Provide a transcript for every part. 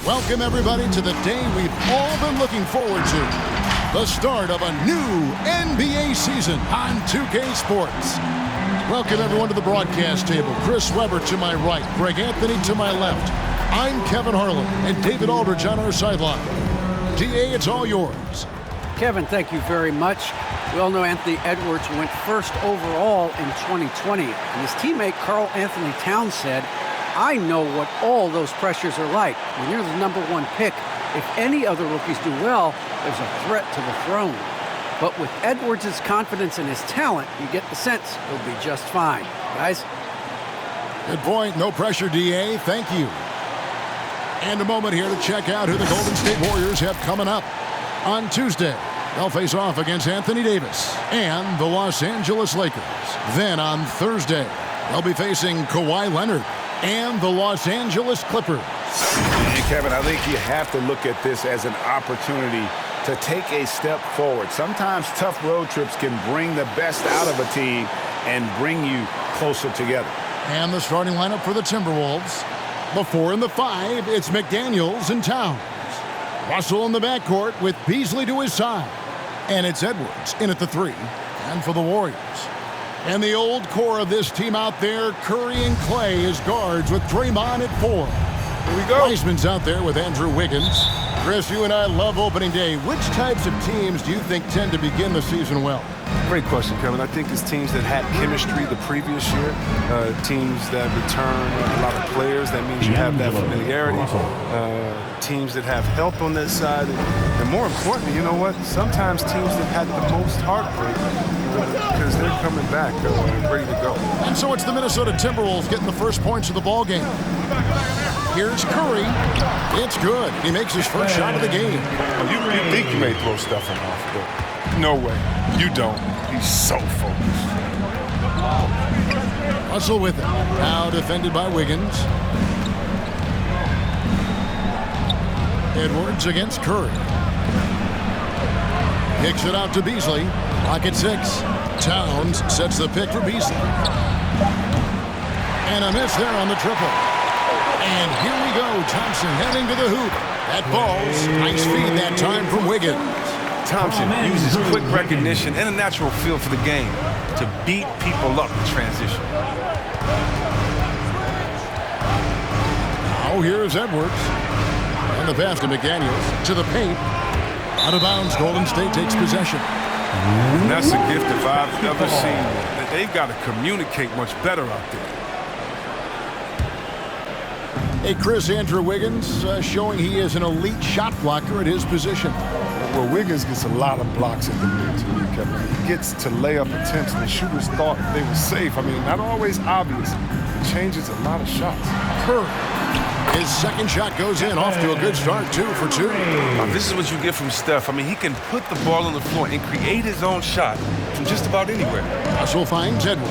Welcome, everybody, to the day we've all been looking forward to. The start of a new NBA season on 2K Sports. Welcome, everyone, to the broadcast table. Chris Webber to my right, Greg Anthony to my left. I'm Kevin Harlan, and David Aldridge on our sideline. DA, it's all yours. Kevin, thank you very much. We all know Anthony Edwards went first overall in 2020, and his teammate Karl Anthony Towns said, I know what all those pressures are like. When you're the #1 pick, if any other rookies do well, there's a threat to the throne. But with Edwards' confidence in his talent, you get the sense he'll be just fine. Guys? Good point. No pressure, DA. Thank you. And a moment here to check out who the Golden State Warriors have coming up. On Tuesday, they'll face off against Anthony Davis and the Los Angeles Lakers. Then on Thursday, they'll be facing Kawhi Leonard and the Los Angeles Clippers. And Kevin, I think you have to look at this as an opportunity to take a step forward. Sometimes tough road trips can bring the best out of a team and bring you closer together. And the starting lineup for the Timberwolves. The 4 and the 5, it's McDaniels and Towns. Russell in the backcourt with Beasley to his side. And it's Edwards in at the 3. And for the Warriors. And the old core of this team out there, Curry and Clay as guards with Draymond at 4. Here we go. Wiseman's out there with Andrew Wiggins. Chris, you and I love opening day. Which types of teams do you think tend to begin the season well? Great question, Kevin. I think it's teams that had chemistry the previous year, teams that return a lot of players. That means you have that familiarity. Teams that have help on that side. And more importantly, you know what? Sometimes teams that had the most heartbreak because they're coming back and ready to go. And so it's the Minnesota Timberwolves getting the first points of the ball game. Here's Curry. It's good. He makes his first shot of the game. You think you may throw Stephen off, but no way. You don't. He's so focused. Russell with it. Now defended by Wiggins. Edwards against Curry. Kicks it out to Beasley. Clock at 6. Towns sets the pick for Beasley. And a miss there on the triple. And here we go. Thompson heading to the hoop. That ball's nice feed that time from Wiggins. Thompson uses quick recognition and a natural feel for the game to beat people up in transition. Now here's Edwards. And the pass to McDaniels to the paint. Out of bounds, Golden State takes possession. And that's a gift if I've ever seen. That they've got to communicate much better out there. Hey, Chris, Andrew Wiggins showing he is an elite shot blocker at his position. Well, Wiggins gets a lot of blocks at the mid to me, Kevin. He gets to layup attempts and the shooters thought they were safe. I mean, not always obvious. It changes a lot of shots. Curry. His second shot goes in, off to a good start, 2 for 2. Now, this is what you get from Steph. I mean, he can put the ball on the floor and create his own shot from just about anywhere. Russell finds Edwards.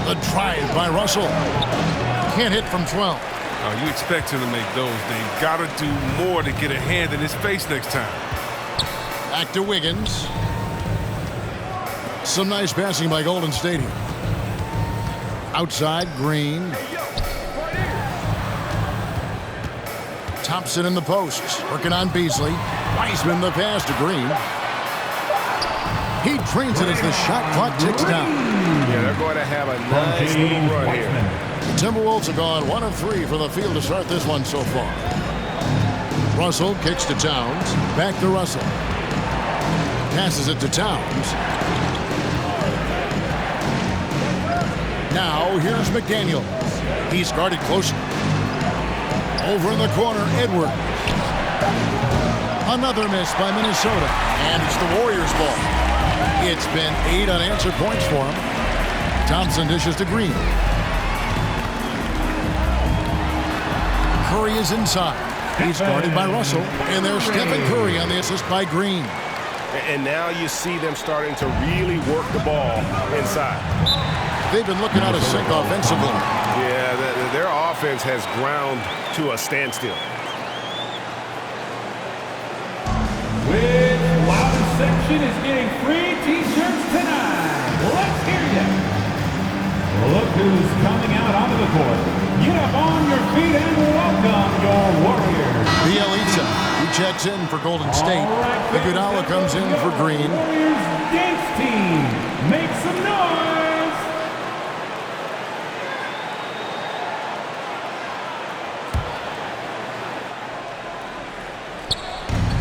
The drive by Russell. Can't hit from 12. You expect him to make those. They got to do more to get a hand in his face next time. Back to Wiggins. Some nice passing by Golden State here. Outside, Green. Thompson in the post, working on Beasley. Wiseman the pass to Green. He drains it as the shot clock ticks down. Yeah, they're going to have a nice little run here. The Timberwolves have gone 1 of 3 from the field to start this one so far. Russell kicks to Towns. Back to Russell. Passes it to Towns. Now here's McDaniels. He's guarded closely. Over in the corner, Edwards. Another miss by Minnesota. And it's the Warriors' ball. It's been 8 unanswered points for him. Thompson dishes to Green. Curry is inside. He's guarded by Russell. And there's Stephen Curry on the assist by Green. And now you see them starting to really work the ball inside. They've been looking out of sync offensively. Yeah, their offense has ground to a standstill. Which loud section is getting free T-shirts tonight? Let's hear you. Look who's coming out onto the court. Get up on your checks in for Golden State. Iguodala comes in for Green. Warriors dance team, make some noise.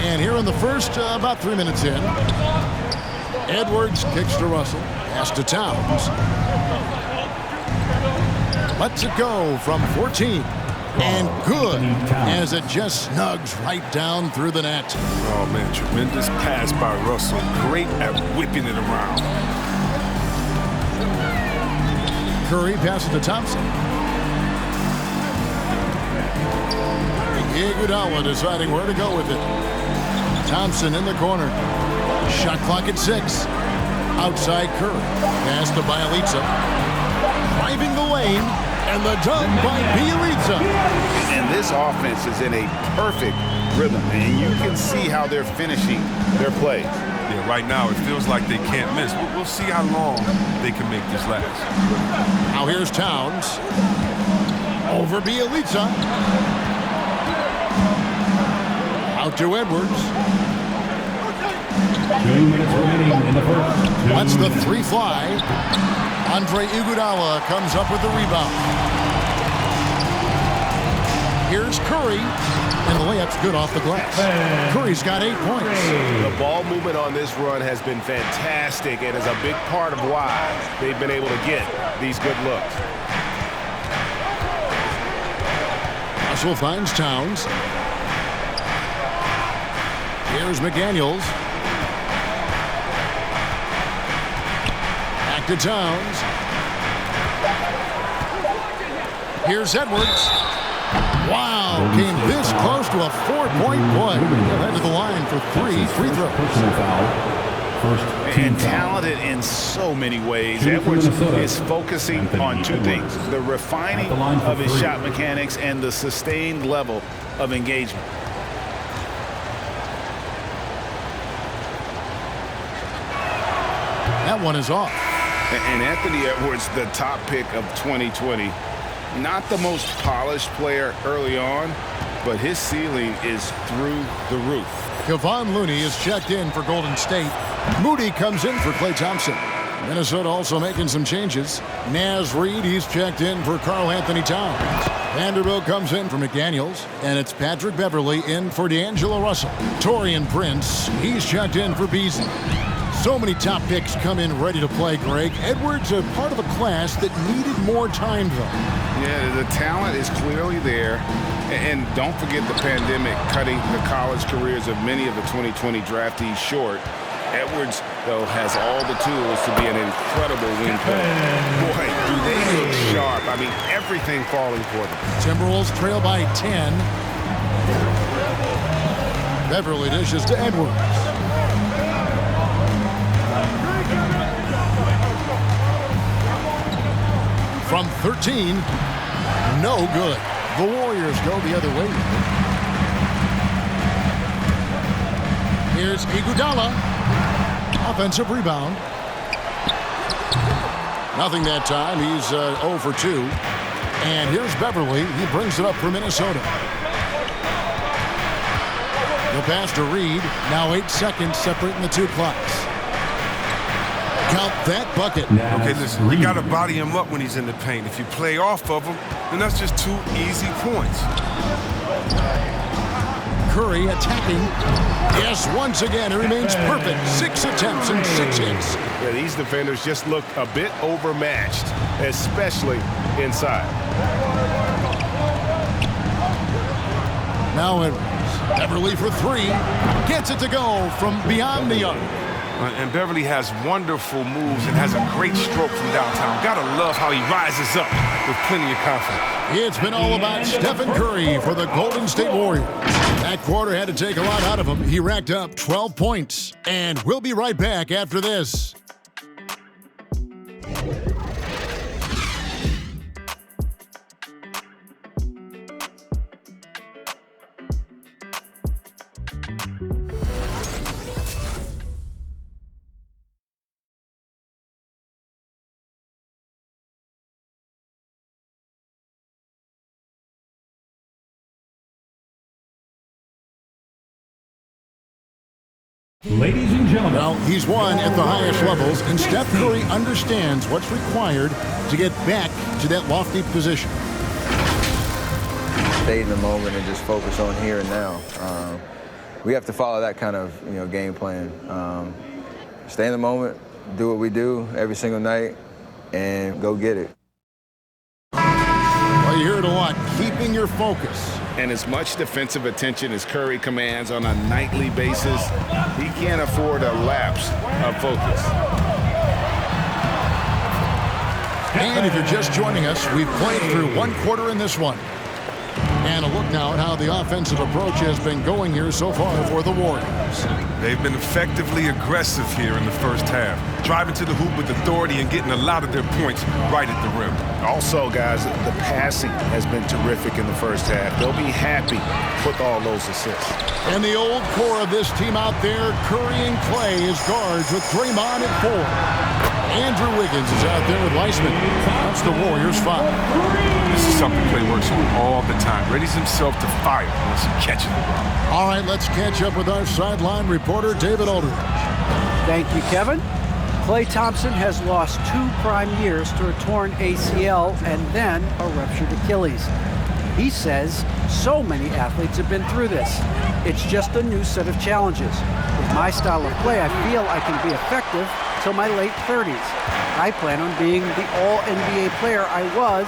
And here in the first, about 3 minutes in, Edwards kicks to Russell, pass to Towns. Lets it go from 14. And good, as it just snugs right down through the net. Oh, man, tremendous pass by Russell. Great at whipping it around. Curry passes to Thompson. Iguodala deciding where to go with it. Thompson in the corner. Shot clock at 6. Outside Curry. Pass to Bielitsa. Driving the lane. And the dunk by Bielitsa. And this offense is in a perfect rhythm. And you can see how they're finishing their plays. Yeah, right now it feels like they can't miss. We'll see how long they can make this last. Now here's Towns. Over Bielitsa. Out to Edwards. 2 minutes remaining in the first. Lets the three fly. Andre Iguodala comes up with the rebound. Here's Curry. And the layup's good off the glass. Curry's got 8 points. The ball movement on this run has been fantastic and is a big part of why they've been able to get these good looks. Russell finds Towns. Here's McDaniels. Back to Towns. Here's Edwards. Wow, came this close to a 4-point play. Led to the line for 3 free throws. Personal foul. First team And foul. talented in so many ways. Two for Edwards Minnesota. is focusing Anthony on 2 Edwards. things: the refining At the line for of his 3. shot mechanics and the sustained level of engagement. That one is off. And Anthony Edwards, the top pick of 2020, not the most polished player early on, but his ceiling is through the roof. Kevon Looney is checked in for Golden State. Moody comes in for Klay Thompson. Minnesota also making some changes. Naz Reid, he's checked in for Karl Anthony Towns. Vanderbilt comes in for McDaniels. And it's Patrick Beverley in for D'Angelo Russell. Taurean Prince, he's checked in for Beasley. So many top picks come in ready to play, Greg. Edwards a part of a class that needed more time, though. Yeah, the talent is clearly there. And don't forget the pandemic cutting the college careers of many of the 2020 draftees short. Edwards, though, has all the tools to be an incredible wing player. Boy, do they look sharp. I mean, everything falling for them. Timberwolves trail by 10. Beverley dishes to Edwards. From 13, no good. The Warriors go the other way. Here's Iguodala. Offensive rebound. Nothing that time. He's 0 for 2. And here's Beverley. He brings it up for Minnesota. The pass to Reed. Now 8 seconds separating the 2 clocks. Count that bucket. Okay, listen, you got to body him up when he's in the paint. If you play off of him, then that's just 2 easy points. Curry attacking. Yes, once again, it remains perfect. 6 attempts and 6 hits. Yeah, these defenders just look a bit overmatched, especially inside. Now Edwards. Beverley for 3. Gets it to go from beyond the arc. And Beverly has wonderful moves and has a great stroke from downtown. Gotta love how he rises up with plenty of confidence. It's been all about Stephen Curry for the Golden State Warriors. That quarter had to take a lot out of him. He racked up 12 points. And we'll be right back after this. Ladies and gentlemen. Well, he's won at the highest levels, and Steph Curry understands what's required to get back to that lofty position. Stay in the moment and just focus on here and now. We have to follow that kind of game plan. Stay in the moment, do what we do every single night, and go get it. Well, you hear it a lot, keeping your focus. And as much defensive attention as Curry commands on a nightly basis, he can't afford a lapse of focus. And if you're just joining us, we've played through one quarter in this one. And a look now at how the offensive approach has been going here so far for the Warriors. They've been effectively aggressive here in the first half, driving to the hoop with authority and getting a lot of their points right at the rim. Also, guys, the passing has been terrific in the first half. They'll be happy with all those assists. And the old core of this team out there, Curry and Clay as guards with Draymond at 4. Andrew Wiggins is out there with Weissman. That's the Warriors' 5. This is something Clay works on all the time. Readies himself to fire once he catches it. All right, let's catch up with our sideline reporter, David Aldridge. Thank you, Kevin. Klay Thompson has lost 2 prime years to a torn ACL and then a ruptured Achilles. He says so many athletes have been through this. It's just a new set of challenges. With my style of play, I feel I can be effective till my late 30s. I plan on being the all-NBA player I was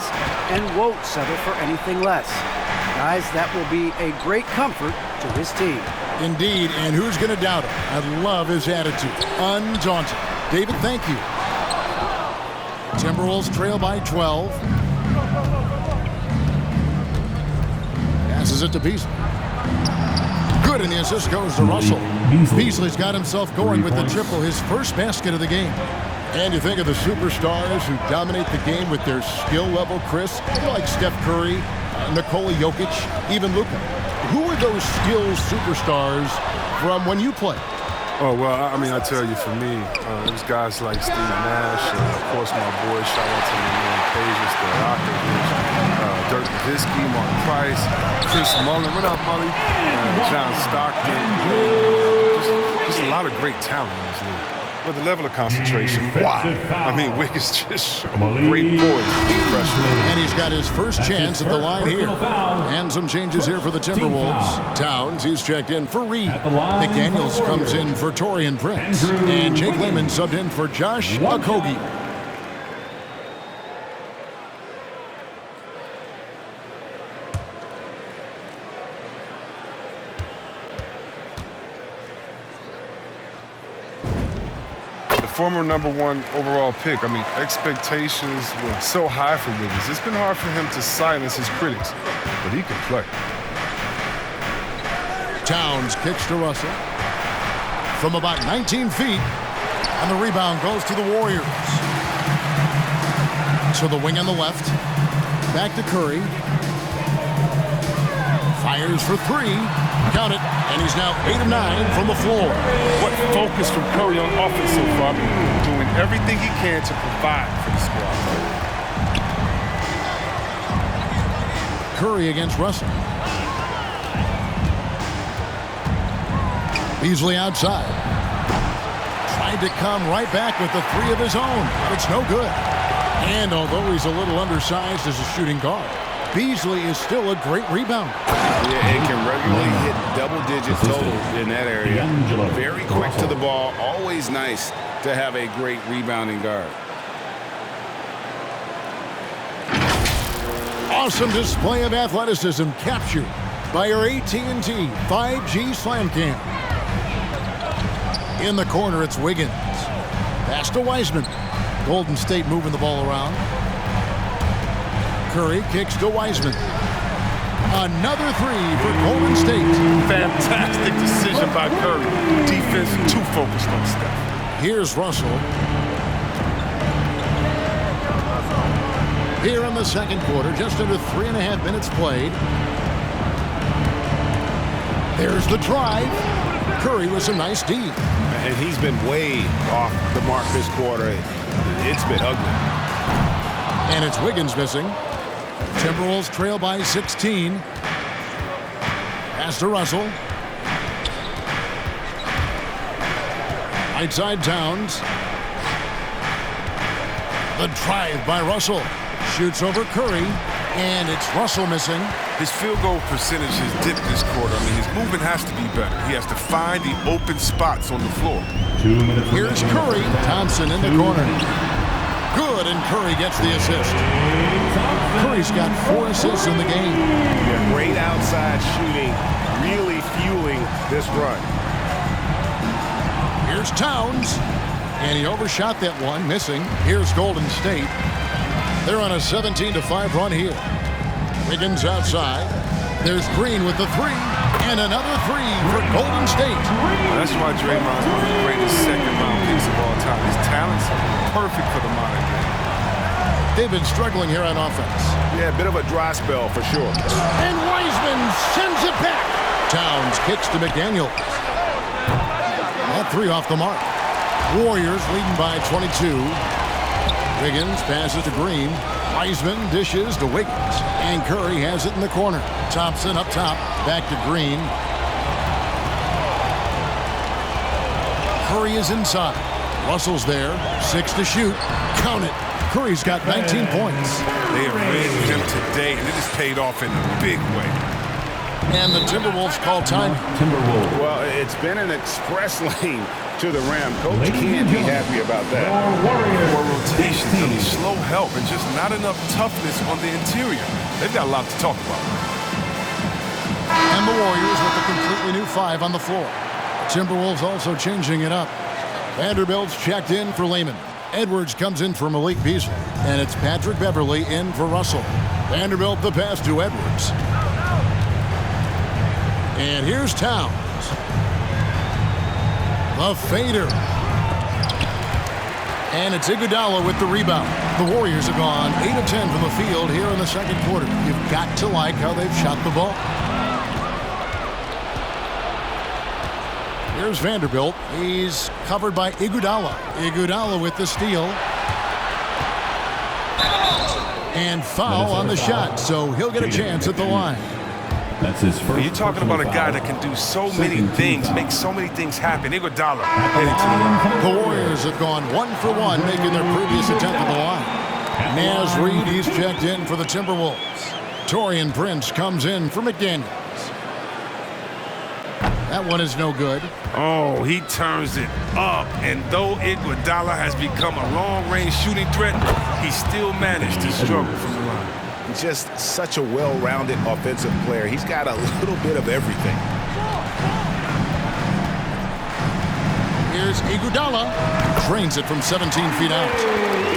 and won't settle for anything less. Guys, that will be a great comfort to his team. Indeed, and who's going to doubt him? I love his attitude. Undaunted. David, thank you. Timberwolves trail by 12. Passes it to Beasley. Good, and the assist goes to Russell. Beasley's got himself going with the triple, his first basket of the game. And you think of the superstars who dominate the game with their skill level, Chris, like Steph Curry, Nikola Jokic, even Luka. Who are those skills superstars from when you played? Oh, well, I mean, I tell you, for me, it was guys like Steve Nash, and of course my boy, shout out to my man Pages, the Rockets, Dirk Nowitzki, Mark Price, Chris Mullin, what up, Mully? John Stockton, just a lot of great talent in this league. But the level of concentration, wow. I mean, Wiggins just showed great poise. And he's got his first chance at the line here. And some changes here for the Timberwolves. Towns, he's checked in for Reed. McDaniels comes in for Taurean Prince. And Jake Layman subbed in for Josh Okogie. Former #1 overall pick. I mean, expectations were so high for Wiggins. It's been hard for him to silence his critics, but he can play. Towns kicks to Russell from about 19 feet, and the rebound goes to the Warriors. So the wing on the left, back to Curry. Fires for 3. Count it, and he's now 8 of 9 from the floor. What focus from Curry on offense so far, doing everything he can to provide for the squad. Curry against Russell. Beasley outside. Tried to come right back with the 3 of his own, but it's no good. And although he's a little undersized as a shooting guard, Beasley is still a great rebounder. Yeah, it can regularly hit double-digit total in that area. Very quick to the ball. Always nice to have a great rebounding guard. Awesome display of athleticism captured by our AT&T 5G Slam Cam. In the corner, it's Wiggins. Pass to Weissman. Golden State moving the ball around. Curry kicks to Weissman. Another 3 for Golden State. Fantastic decision by Curry. Defense too focused on Steph. Here's Russell. Here in the second quarter, just under 3.5 minutes played. There's the drive. Curry with some nice D. And he's been way off the mark this quarter. It's been ugly. And it's Wiggins missing. Timberwolves trail by 16. Pass to Russell. Right side Towns. The drive by Russell. Shoots over Curry, and it's Russell missing. His field goal percentage has dipped this quarter. I mean, his movement has to be better. He has to find the open spots on the floor. 2 minutes. Here's Curry. Thompson in the corner. Good, and Curry gets the assist. Curry's got 4 assists in the game. Yeah, great outside shooting, really fueling this run. Here's Towns, and he overshot that one, missing. Here's Golden State. They're on a 17-5 run here. Wiggins outside. There's Green with the 3, and another 3 for Golden State. That's why Draymond's one of the greatest second-round picks of all time. His talent's perfect for the modern game. They've been struggling here on offense. Yeah, a bit of a dry spell for sure. And Wiseman sends it back. Towns kicks to McDaniel. That 3 off the mark. Warriors leading by 22. Wiggins passes to Green. Wiseman dishes to Wiggins. And Curry has it in the corner. Thompson up top. Back to Green. Curry is inside. Russell's there. 6 to shoot. Count it. Curry's got 19 points. They have ran him today, and it has paid off in a big way. And the Timberwolves call time. Timberwolves. Well, it's been an express lane to the rim. Coach can't be happy about that. More rotations, I mean, slow help, and just not enough toughness on the interior. They've got a lot to talk about. And the Warriors with a completely new 5 on the floor. Timberwolves also changing it up. Vanderbilt's checked in for Lehman. Edwards comes in for Malik Beasley. And it's Patrick Beverley in for Russell. Vanderbilt the pass to Edwards. And here's Towns. The fader. And it's Iguodala with the rebound. The Warriors have gone 8 of 10 from the field here in the second quarter. You've got to like how they've shot the ball. Here's Vanderbilt. He's covered by Iguodala. Iguodala with the steal. And foul on the shot, so he'll get a chance at the line. That's his first. You're talking about a guy that can do so many things, make so many things happen. Iguodala headed to The Warriors have gone 1 for 1, making their previous attempt at the line. Naz Reid, he's checked in for the Timberwolves. Taurean Prince comes in for McDaniels. That one is no good. Oh, he turns it up. And though Iguodala has become a long-range shooting threat, he still managed to struggle from the line. Just such a well-rounded offensive player. He's got a little bit of everything. Here's Iguodala. Drains it from 17 feet out.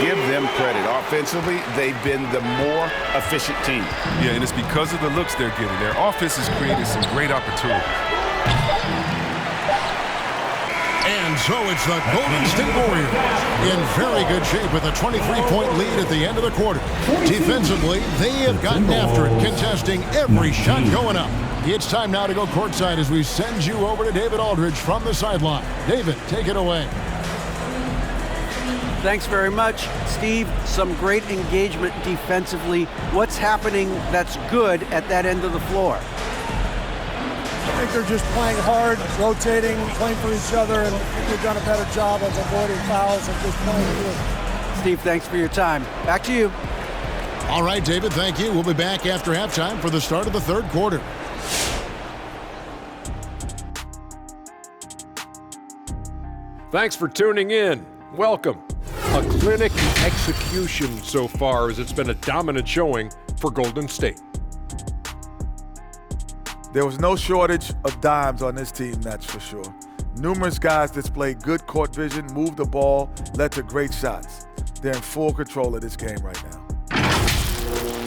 Give them credit. Offensively, they've been the more efficient team. Yeah, and it's because of the looks they're getting. Their offense has created some great opportunities. And so it's the Golden State Warriors in very good shape with a 23-point lead at the end of the quarter. Defensively, they have gotten after it, contesting every shot going up. It's time now to go courtside as we send you over to David Aldridge from the sideline. David, take it away. Thanks very much, Steve. Some great engagement defensively. What's happening that's good at that end of the floor? I think they're just playing hard, rotating, playing for each other, and I think they've done a better job of avoiding fouls and just playing through. Steve, thanks for your time. Back to you. All right, David, thank you. We'll be back after halftime for the start of the third quarter. Thanks for tuning in. Welcome. A clinic in execution so far, as it's been a dominant showing for Golden State. There was no shortage of dimes on this team, that's for sure. Numerous guys displayed good court vision, moved the ball, led to great shots. They're in full control of this game right now.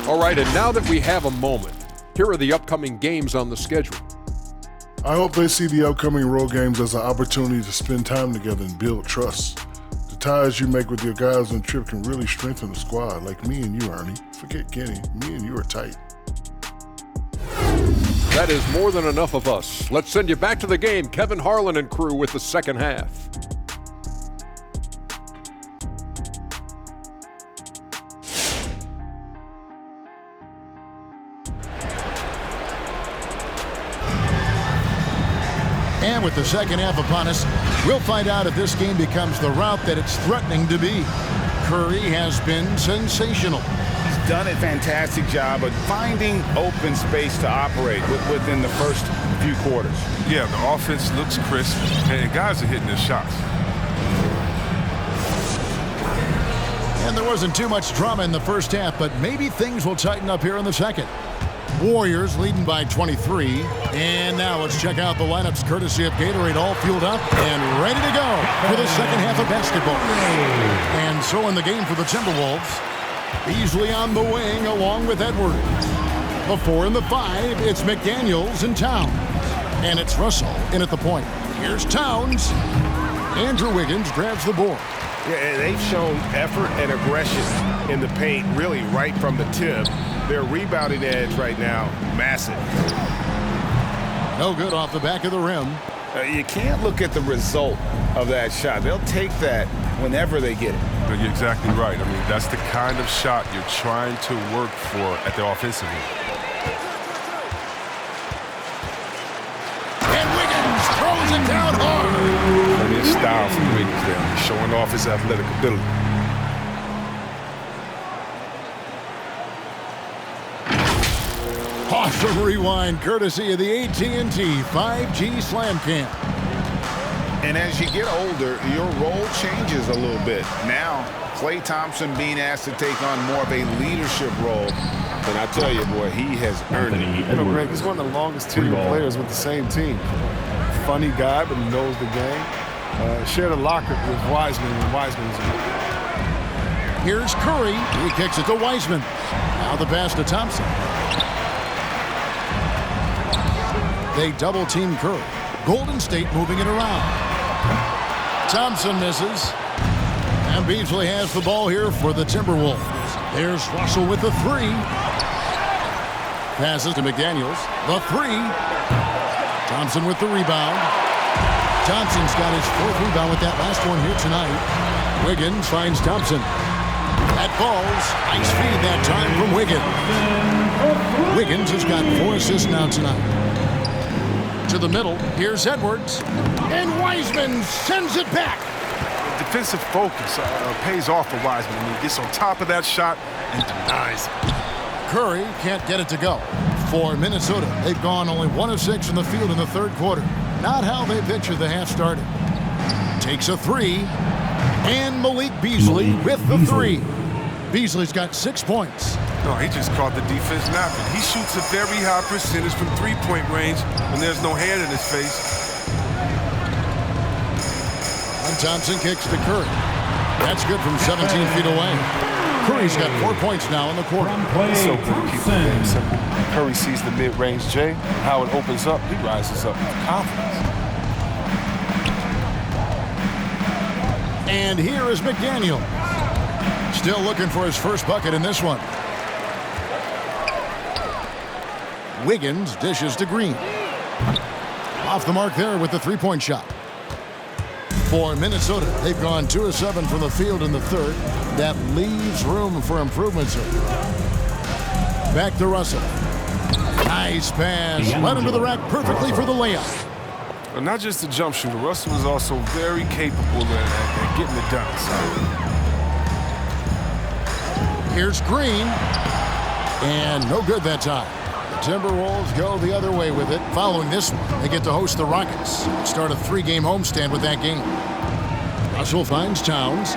All right, and now that we have a moment, here are the upcoming games on the schedule. I hope they see the upcoming road games as an opportunity to spend time together and build trust. The ties you make with your guys on the trip can really strengthen the squad, like me and you, Ernie. Forget Kenny, me and you are tight. That is more than enough of us. Let's send you back to the game. Kevin Harlan and crew with the second half. And with the second half upon us, we'll find out if this game becomes the route that it's threatening to be. Curry has been sensational. He's done a fantastic job of finding open space to operate within the first few quarters. Yeah, the offense looks crisp, and guys are hitting their shots. And there wasn't too much drama in the first half, but maybe things will tighten up here in the second. Warriors leading by 23. And now let's check out the lineups courtesy of Gatorade, all fueled up and ready to go for the second half of basketball. And so in the game for the Timberwolves, Beasley on the wing along with Edwards. The 4 and the 5, it's McDaniels and Towns. And it's Russell in at the point. Here's Towns. Andrew Wiggins grabs the board. Yeah, they've shown effort and aggression in the paint really right from the tip. Their rebounding edge right now, massive. No good off the back of the rim. You can't look at the result of that shot. They'll take that whenever they get it. You're exactly right. I mean, that's the kind of shot you're trying to work for at the offensive end. And Wiggins throws it down hard. Plenty of style from Wiggins there, showing off his athletic ability. Awesome rewind courtesy of the AT&T 5G Slam Cam. And as you get older, your role changes a little bit. Now, Klay Thompson being asked to take on more of a leadership role. And I tell you, boy, he has earned it. You know, Greg, he's one of the longest tenured players with the same team. Funny guy, but he knows the game. Shared a locker with Wiseman when Wiseman was in. Here's Curry. He kicks it to Wiseman. Now the pass to Thompson. They double-team Curry. Golden State moving it around. Thompson misses. And Beasley has the ball here for the Timberwolves. There's Russell with the 3. Passes to McDaniels. The 3. Thompson with the rebound. Thompson's got his 4th rebound with that last one here tonight. Wiggins finds Thompson. That falls. Nice feed that time from Wiggins. Wiggins has got 4 assists now tonight. To the middle, here's Edwards. And Wiseman sends it back. Defensive focus pays off for Wiseman. And he gets on top of that shot and denies it. Curry can't get it to go. For Minnesota, they've gone only 1 of 6 from the field in the third quarter. Not how they pictured the half started. Takes a 3. And Malik Beasley with the 3. Beasley's got 6 points. No, he just caught the defense napping. He shoots a very high percentage from three-point range when there's no hand in his face. And Thompson kicks to Curry. That's good from 17 feet away. Curry's got 4 points now in the quarter. It's so good to keep the game simple. Curry sees the mid-range J, how it opens up, he rises up with confidence. And here is McDaniel. Still looking for his first bucket in this one. Wiggins dishes to Green. Off the mark there with the 3-point shot. For Minnesota, they've gone 2 of 7 from the field in the third. That leaves room for improvements. Back to Russell. Nice pass. Led him to the rack perfectly for the layup. Well, not just a jump shooter, Russell is also very capable at getting it done. Here's Green. And no good that time. Timberwolves go the other way with it. Following this one, they get to host the Rockets. Start a 3-game homestand with that game. Russell finds Towns.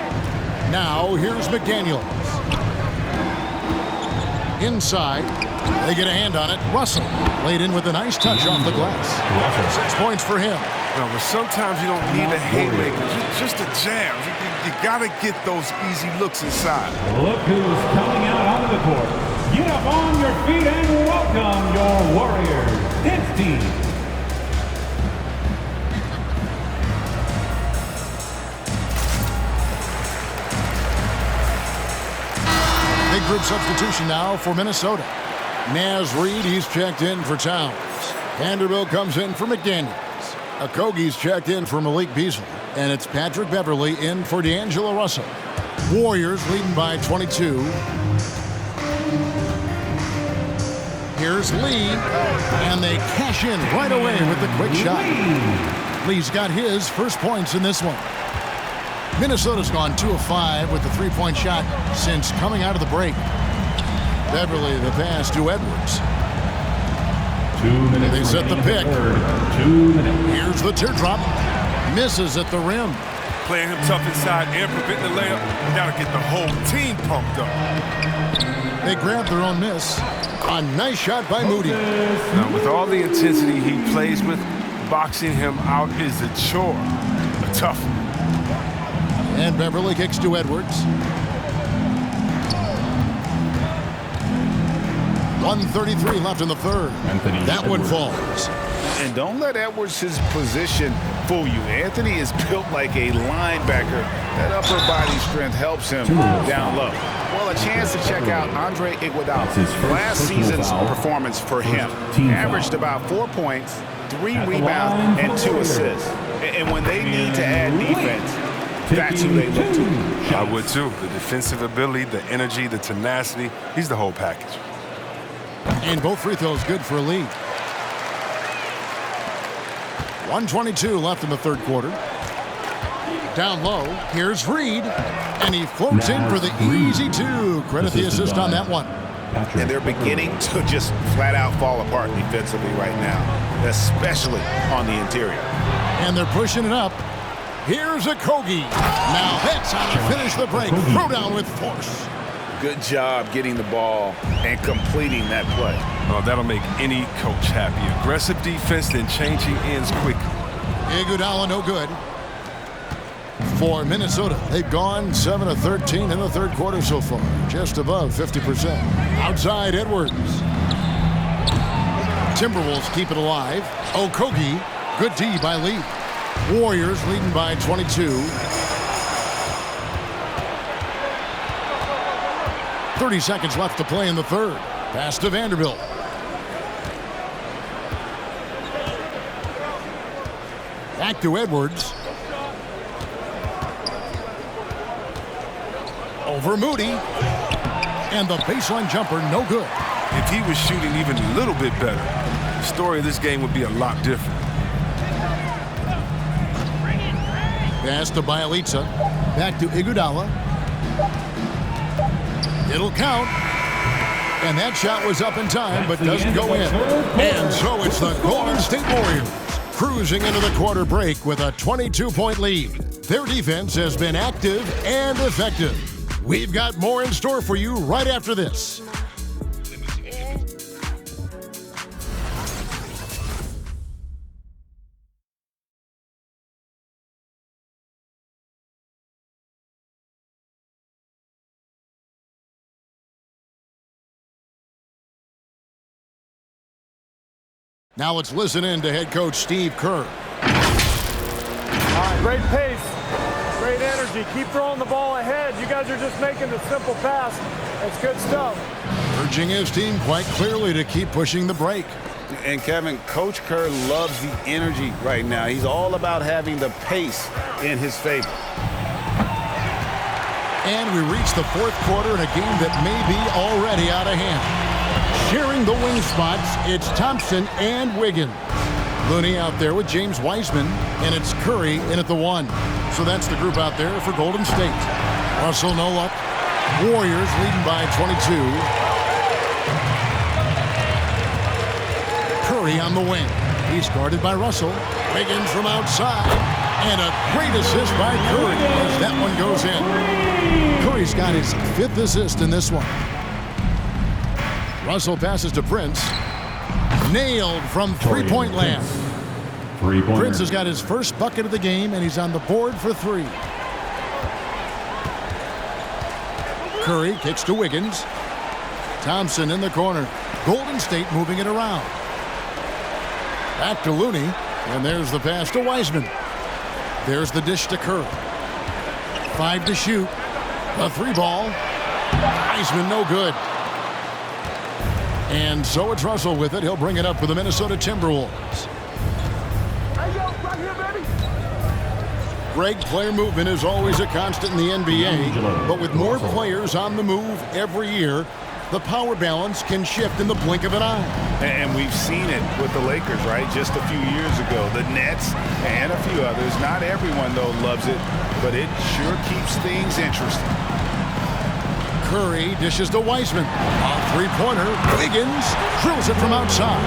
Now here's McDaniels. Inside. They get a hand on it. Russell laid in with a nice touch off the glass. 6 points for him. No, but sometimes you don't need a haymaker, just a jam. You got to get those easy looks inside. Look who's coming out onto the court. Get up on your feet and welcome your Warriors. It's team. Big group substitution now for Minnesota. Naz Reid, he's checked in for Towns. Vanderbilt comes in for McDaniels. Okogie's checked in for Malik Beasley. And it's Patrick Beverley in for D'Angelo Russell. Warriors leading by 22. Here's Lee, and they cash in right away with the quick shot. Lee's got his first points in this one. Minnesota's gone 2 of 5 with the three-point shot since coming out of the break. Beverly the pass to Edwards. 2 minutes. They set the pick. 2 minutes. Here's the teardrop. Misses at the rim. Playing him tough inside and preventing the layup. Got to get the whole team pumped up. They grab their own miss. A nice shot by Moody. Now, with all the intensity he plays with, boxing him out is a chore. A tough one. And Beverly kicks to Edwards. 1:33 left in the third. That one falls. And don't let Edwards' position fool you. Anthony is built like a linebacker. That upper body strength helps him down low. Well, a chance to check out Andre Iguodala. Last season's performance for him averaged about 4 points, 3 rebounds, and 2 assists. And when they need to add defense, that's who they look to. I would too. The defensive ability, the energy, the tenacity. He's the whole package. And both free throws good for Lee. 1:22 left in the third quarter. Down low, here's Reed, and he floats in for the easy two. Credit the assist on that one. And they're beginning to just flat out fall apart defensively right now, especially on the interior. And they're pushing it up. Here's a Kogi. Now that's how to finish the break. Throw down with force. Good job getting the ball and completing that play. Oh, that'll make any coach happy. Aggressive defense, then changing ends quickly. Iguodala no good. For Minnesota, they've gone 7 of 13 in the third quarter so far, just above 50%. Outside Edwards. Timberwolves keep it alive. Okogie, good D by Lee. Warriors leading by 22. 30 seconds left to play in the third. Pass to Vanderbilt. Back to Edwards. Over Moody. And the baseline jumper, no good. If he was shooting even a little bit better, the story of this game would be a lot different. Pass to Bialica. Back to Iguodala. It'll count. And that shot was up in time, but doesn't go in. And so it's the Golden State Warriors cruising into the quarter break with a 22-point lead. Their defense has been active and effective. We've got more in store for you right after this. Now let's listen in to head coach Steve Kerr. All right, great pace, great energy. Keep throwing the ball ahead. You guys are just making the simple pass. That's good stuff. Urging his team quite clearly to keep pushing the break. And Kevin, Coach Kerr loves the energy right now. He's all about having the pace in his favor. And we reach the fourth quarter in a game that may be already out of hand. Sharing the wing spots, it's Thompson and Wiggins. Looney out there with James Wiseman, and it's Curry in at the 1. So that's the group out there for Golden State. Russell no luck. Warriors leading by 22. Curry on the wing. He's guarded by Russell. Wiggins from outside. And a great assist by Curry as that one goes in. Curry's got his 5th assist in this one. Russell passes to Prince. Nailed from three-point land. Prince has got his first bucket of the game, and he's on the board for 3. Curry kicks to Wiggins. Thompson in the corner. Golden State moving it around. Back to Looney, and there's the pass to Wiseman. There's the dish to Kerr. 5 to shoot. The 3 ball. Wiseman no good. And so it's Russell with it. He'll bring it up for the Minnesota Timberwolves. Greg, player movement is always a constant in the NBA, but with more players on the move every year, the power balance can shift in the blink of an eye. And we've seen it with the Lakers, right? Just a few years ago. The Nets and a few others. Not everyone, though, loves it, but it sure keeps things interesting. Curry dishes to Wiseman. A three-pointer. Wiggins drills it from outside.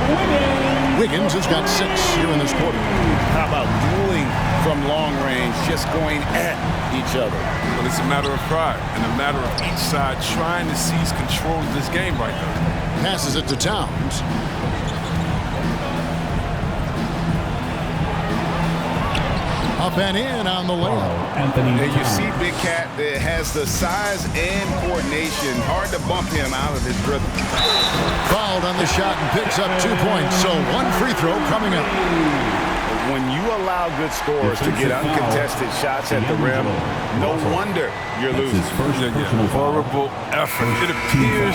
Wiggins has got 6 here in this quarter. How about dueling from long range, just going at each other? Well, it's a matter of pride and a matter of each side trying to seize control of this game right now. Passes it to Towns. Up and in on the layup. And you see Big Cat that has the size and coordination. Hard to bump him out of his rhythm. Fouled on the shot and picks up 2 points. So 1 free throw coming up. When you allow good scorers to get uncontested shots at the rim, no wonder you're losing. Horrible effort. It appears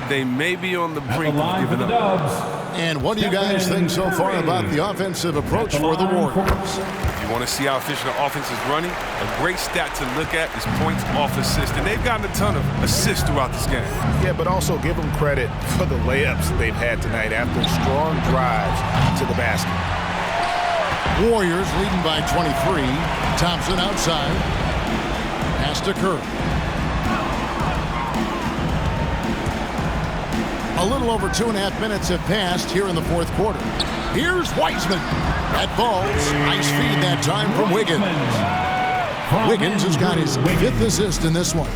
they may be on the brink of giving up. And what do you guys think so far about the offensive approach for the Warriors? If you want to see how efficient the offense is running, a great stat to look at is points off assist. And they've gotten a ton of assists throughout this game. Yeah, but also give them credit for the layups they've had tonight after strong drives to the basket. Warriors leading by 23. Thompson outside. Pass to Curry. A little over 2.5 minutes have passed here in the fourth quarter. Here's Wiseman. That falls. Nice feed that time from Wiggins. Wiggins has got his 5th assist in this one.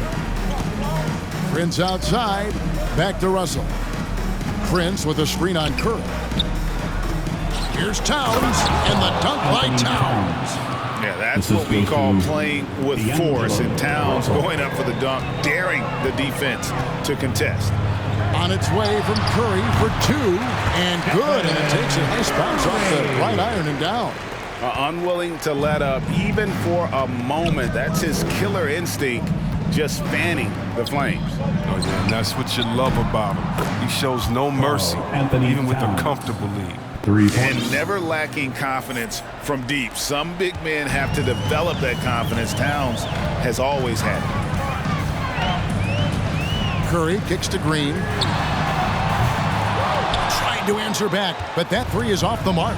Prince outside. Back to Russell. Prince with a screen on Curry. Here's Towns, and the dunk by Towns. Yeah, that's what we call playing with force, and Towns going up for the dunk, daring the defense to contest. On its way from Curry for 2, and good, and it takes a nice bounce off the right iron and down. Unwilling to let up, even for a moment. That's his killer instinct, just fanning the flames. Oh, yeah, and that's what you love about him. He shows no mercy, even with a comfortable lead. And never lacking confidence from deep. Some big men have to develop that confidence. Towns has always had it. Curry kicks to Green. Trying to answer back, but that 3 is off the mark.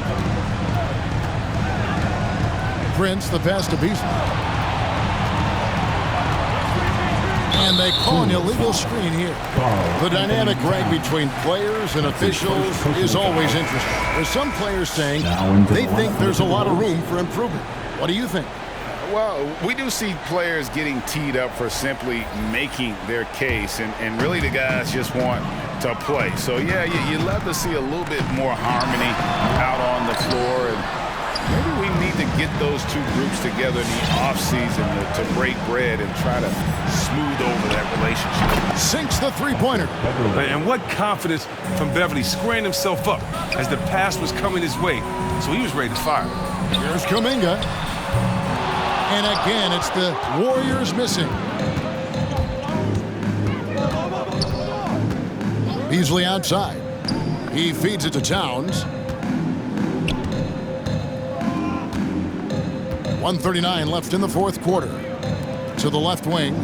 Prince, the pass to Beasley. And they call an illegal screen here. The dynamic, Greg, between players and officials is always interesting. There's some players saying they think there's a lot of room for improvement. What do you think? Well, we do see players getting teed up for simply making their case, and really the guys just want to play. So, yeah, you love to see a little bit more harmony out on the floor, and maybe we need to get those two groups together in the offseason to break bread and try to smooth over that relationship. Sinks the three-pointer. And what confidence from Beverly squaring himself up as the pass was coming his way, so he was ready to fire. Here's Kuminga. And again, it's the Warriors missing. Beasley outside. He feeds it to Towns. 1:39 left in the fourth quarter. To the left wing.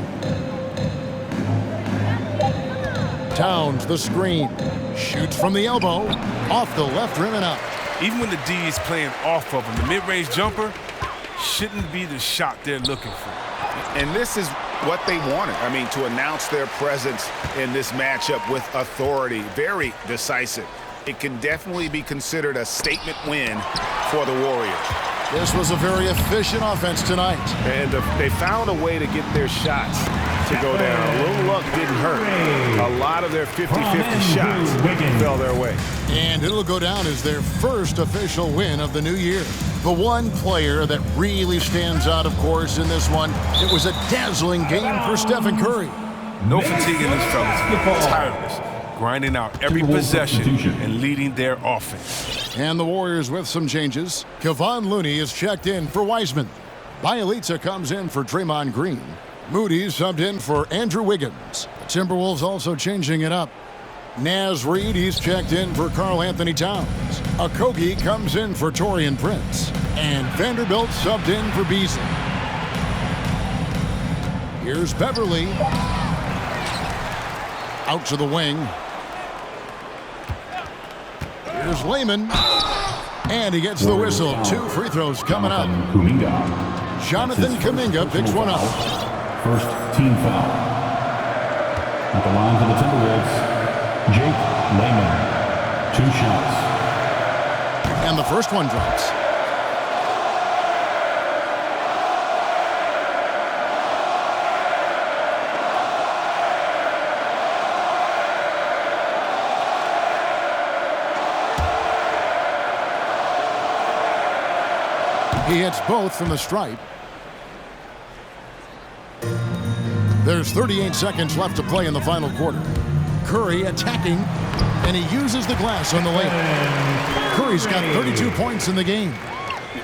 Towns, the screen. Shoots from the elbow. Off the left rim and out. Even when the D is playing off of him, the mid-range jumper shouldn't be the shot they're looking for. And this is what they wanted. I mean, to announce their presence in this matchup with authority. Very decisive. It can definitely be considered a statement win for the Warriors. This was a very efficient offense tonight. And they found a way to get their shots to go down. A little luck didn't hurt. A lot of their 50-50 shots fell their way. And it'll go down as their first official win of the new year. The one player that really stands out, of course, in this one, it was a dazzling game for Stephen Curry. No fatigue in this fellas. Tireless. Grinding out every possession and leading their offense. And the Warriors with some changes. Kevon Looney is checked in for Wiseman. Bielitsa comes in for Draymond Green. Moody subbed in for Andrew Wiggins. The Timberwolves also changing it up. Naz Reid, he's checked in for Karl Anthony Towns. Okogie comes in for Taurean Prince. And Vanderbilt subbed in for Beasley. Here's Beverly. Out to the wing. Here's Lehman. And he gets the whistle. 2 free throws coming up. Jonathan Kuminga picks one up. First team foul. At the line for the Timberwolves, Jake Lehman. 2 shots. And the first one drops. He hits both from the stripe. There's 38 seconds left to play in the final quarter. Curry attacking, and he uses the glass on the layup. Curry's got 32 points in the game.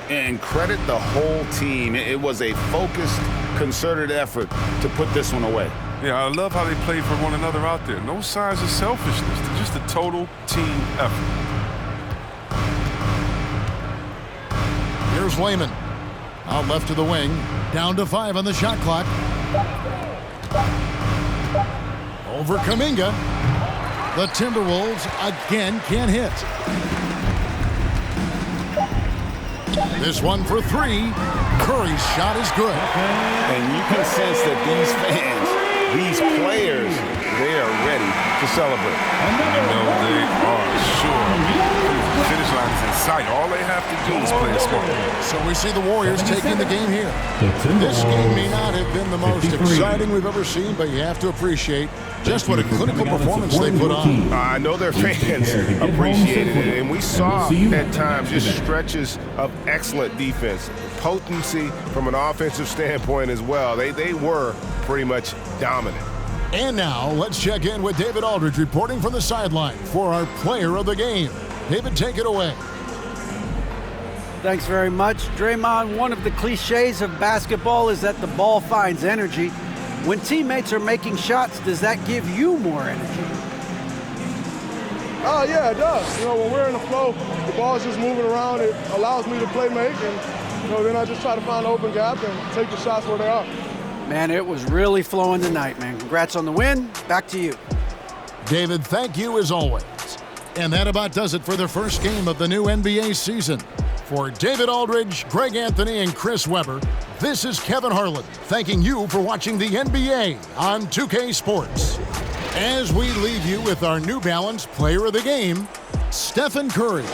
And credit the whole team. It was a focused, concerted effort to put this one away. Yeah, I love how they play for one another out there. No signs of selfishness. They're just a total team effort. Here's Lehman. Out left to the wing. Down to 5 on the shot clock. Over Kuminga. The Timberwolves again can't hit. This one for 3. Curry's shot is good. And you can sense that these fans, these players, they are ready to celebrate. You know they are sure. The finish line is in sight. All they have to do is play smart. So we see the Warriors taking the game here. This game may not have been the most exciting we've ever seen, but you have to appreciate just what a clinical performance they put on. I know their fans appreciated it, and we saw at times just stretches of excellent defense, potency from an offensive standpoint as well. They were pretty much dominant. And now let's check in with David Aldridge reporting from the sideline for our player of the game. David, take it away. Thanks very much. Draymond, one of the cliches of basketball is that the ball finds energy. When teammates are making shots, does that give you more energy? Oh, yeah, it does. You know, when we're in the flow, the ball's just moving around. It allows me to play make, and, you know, then I just try to find an open gap and take the shots where they are. Man, it was really flowing tonight, man. Congrats on the win. Back to you. David, thank you as always. And that about does it for the first game of the new NBA season. For David Aldridge, Greg Anthony, and Chris Webber, this is Kevin Harlan thanking you for watching the NBA on 2K Sports. As we leave you with our New Balance Player of the Game, Stephen Curry.